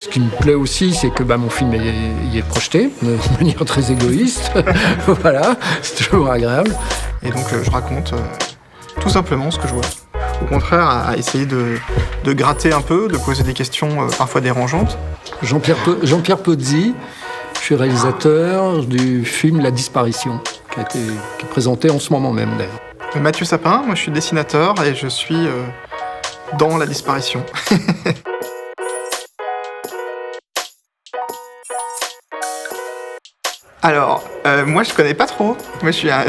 Ce qui me plaît aussi, c'est que mon film y est projeté de manière très égoïste. Voilà, c'est toujours agréable. Et donc je raconte tout simplement ce que je vois. Au contraire, à essayer de gratter un peu, de poser des questions parfois dérangeantes. Jean-Pierre Pozzi, je suis réalisateur du film La Disparition, qui est présenté en ce moment même d'ailleurs. Mathieu Sapin, moi je suis dessinateur et je suis dans La Disparition. Alors, moi je connais pas trop. Moi je suis un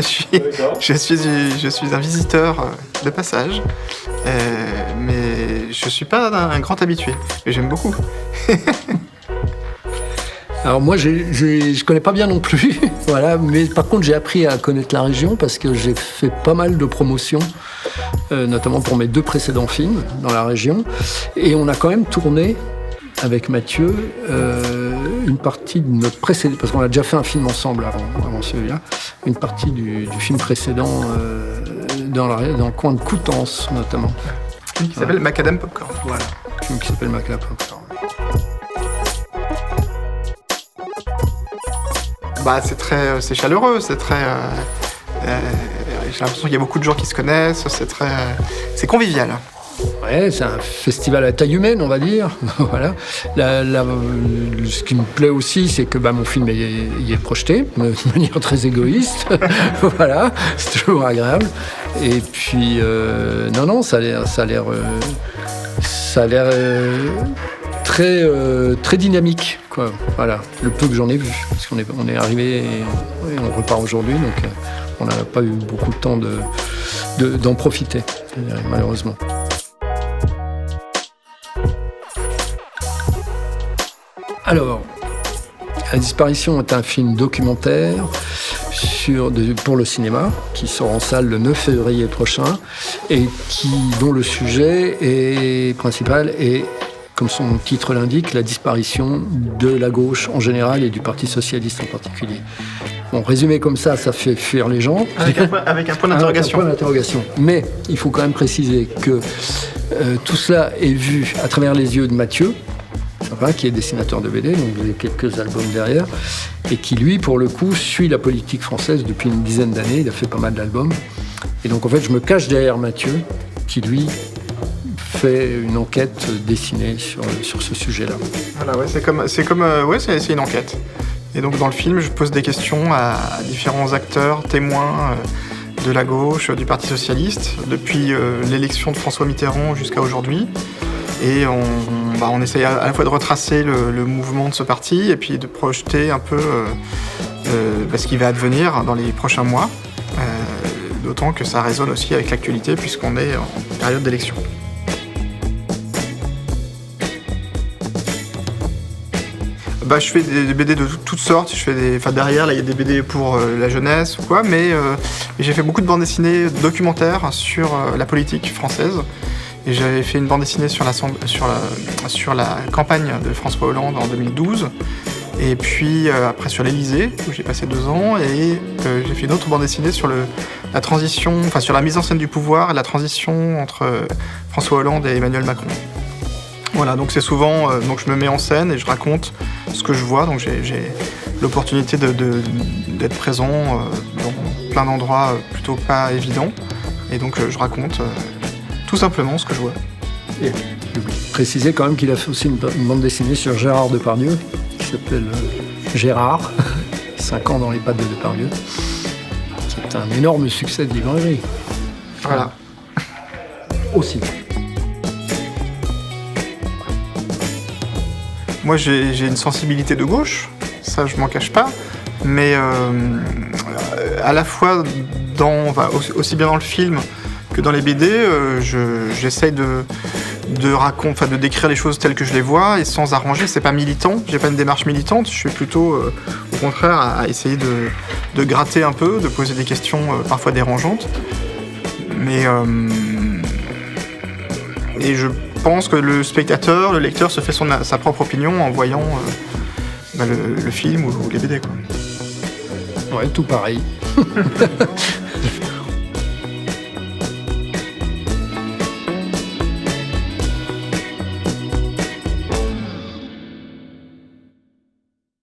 visiteur de passage, mais je suis pas un grand habitué. Mais j'aime beaucoup. Alors moi je connais pas bien non plus, voilà. Mais par contre j'ai appris à connaître la région parce que j'ai fait pas mal de promotions, notamment pour mes 2 précédents films dans la région, et on a quand même tourné avec Mathieu une partie de notre précédent, parce qu'on a déjà fait un film ensemble avant celui-là, une partie du film précédent dans le coin de Coutances notamment. Qui s'appelle Macadam Popcorn. Voilà, un film qui s'appelle Macadam Popcorn. C'est chaleureux, c'est très. J'ai l'impression qu'il y a beaucoup de gens qui se connaissent, c'est convivial. Ouais, c'est un festival à taille humaine, on va dire. Voilà. Ce qui me plaît aussi, c'est que mon film y est projeté de manière très égoïste. Voilà, c'est toujours agréable. Et puis, ça a l'air très dynamique, quoi. Voilà, le peu que j'en ai vu, parce qu'on est arrivé et on repart aujourd'hui, donc on n'a pas eu beaucoup de temps d'en profiter, malheureusement. Alors, La Disparition est un film documentaire pour le cinéma qui sort en salle le 9 février prochain et dont le sujet principal est, comme son titre l'indique, la disparition de la gauche en général et du Parti socialiste en particulier. Bon, résumé comme ça fait fuir les gens. Avec un point d'interrogation. Avec un point d'interrogation. Mais il faut quand même préciser que tout cela est vu à travers les yeux de Mathieu, qui est dessinateur de BD, donc vous avez quelques albums derrière, et qui, lui, pour le coup, suit la politique française depuis une dizaine d'années. Il a fait pas mal d'albums. Et donc, en fait, je me cache derrière Mathieu, qui, lui, fait une enquête dessinée sur ce sujet-là. Voilà, ouais, c'est une enquête. Et donc, dans le film, je pose des questions à différents acteurs, témoins de la gauche, du Parti socialiste, depuis l'élection de François Mitterrand jusqu'à aujourd'hui. Et on essaye à la fois de retracer le mouvement de ce parti et puis de projeter un peu ce qui va advenir dans les prochains mois, d'autant que ça résonne aussi avec l'actualité puisqu'on est en période d'élection. Je fais des BD de toutes sortes. Derrière, là, il y a des BD pour la jeunesse ou quoi, mais j'ai fait beaucoup de bandes dessinées documentaires sur la politique française. Et j'avais fait une bande dessinée sur la campagne de François Hollande en 2012. Et puis après sur l'Élysée, où j'ai passé 2 ans. Et j'ai fait une autre bande dessinée sur la transition, sur la mise en scène du pouvoir et la transition entre François Hollande et Emmanuel Macron. Voilà, donc c'est souvent, donc je me mets en scène et je raconte ce que je vois. Donc j'ai l'opportunité d'être présent dans plein d'endroits plutôt pas évidents. Et donc je raconte tout simplement ce que je vois. Et préciser quand même qu'il a fait aussi une bande dessinée sur Gérard Depardieu, qui s'appelle Gérard, 5 ans dans les pattes de Depardieu, qui est un énorme succès de librairie. Voilà. Aussi. Moi j'ai une sensibilité de gauche, ça je m'en cache pas, mais à la fois aussi bien dans le film que dans les BD, j'essaye de décrire les choses telles que je les vois et sans arranger. C'est pas militant, j'ai pas une démarche militante, je suis plutôt au contraire à essayer de gratter un peu, de poser des questions parfois dérangeantes. Mais et je pense que le spectateur, le lecteur se fait sa propre opinion en voyant le film ou les BD, quoi. Ouais, tout pareil.